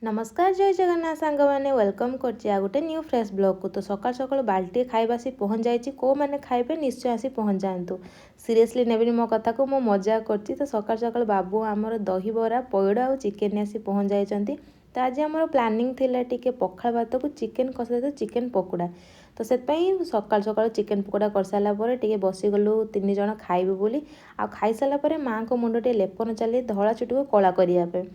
नमस्कार जय जगन्नाथ सांग मैंने वेलकम कर गोटे न्यू फ्रेश ब्लॉग को। तो सकाल सकाल बाल्टी खाଇବା आसी पहुँच जाइए। को मैंने खाइबे निश्चय आसी पहुँच जातु। सीरियसली नेबिनी मो कथा को मो मजा करती। तो सकाल सकाल बाबू आमर दही बरा पयड़ आ चिकेन आसी पहुँच जाइए। तो आज आम प्लानिंग थिला टिके पखाल भात को चिकेन कषा सहित चिकेन पकोड़ा। तो से सकाल सकाल चिकेन पकोड़ा कर सारापर टे बसीगलु 3 जन खाइबे बोली। आ खाई सारापर माँ को मुंड टे लेपन चली धला चुटी को कला करने।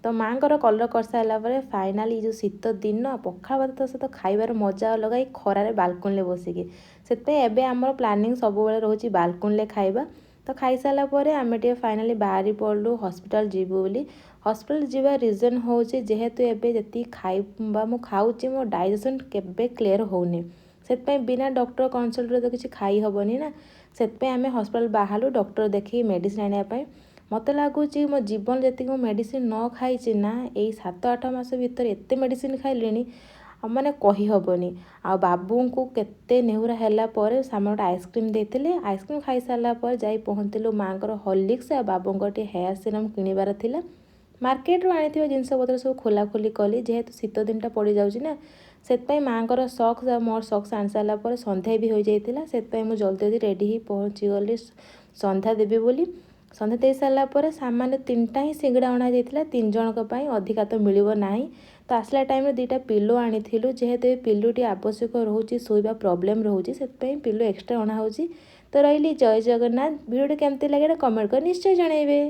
तो माँ कलर कर सारापर फाइनाली जो शीत दिन पखाल भात सहित खाइबार मजा अलग ही खरार बाल्कनी बसिकी से आम प्लानिंग सब रोचे बाल्कनी खाइबा। तो खाई सारापर आम टे फाइनाली बाहरी पड़ू हॉस्पिटल जीवु बोली। हॉस्पिटल जीवा रीजन हूँ जेहेतु एबे जति खाइबा मु खाऊची मो डाइजेशन केबे क्लियर होनी से बिना डॉक्टर कंसल्ट तो किसी खाई हेनी ना। से आम हॉस्पिटल बाहर डॉक्टर देखी मेडिसिन आने मत लगुच मो जीवन जी मेडिसिन न खाई ना यही 7-8 मास भितर एत मेडिसिन खाइली मैंने कहीहबनी। आ बाबू को केते नेहुरा है सामने गोटे आइसक्रीम देते आइसक्रीम खाई सारापर जा पहुँचलु माँ को हॉर्लिक्स आ बाबू टे हेयर सीरम किणवार थिला। मार्केट रू आनी जिनस पतर सब खोलाखोली कली जेहेतु शीत दिन पड़ जाऊँगा से माँ को सक्स आ मोर सक्स आनी सारापर सन्ध्या भी हो जाता से जल्दी जल्दी रेडी ही पहुँची गली सन्ध्या देवी बोली। सन्ध्या दे सारापर सामान्य 3टा ही सिंगड़ा अणा जाता 3 जनक अधिका तो मिलना ना। तो आसला टाइम 2टा पिलो आनी जेहेतु पिलुटी आवश्यक रोचे शोवा प्रोब्लेम रोचे से पिलो एक्सट्रा अणा हो। तो रही जय जगन्नाथ। वीडियो केमती लगे कमेंट कर निश्चय जनइबे।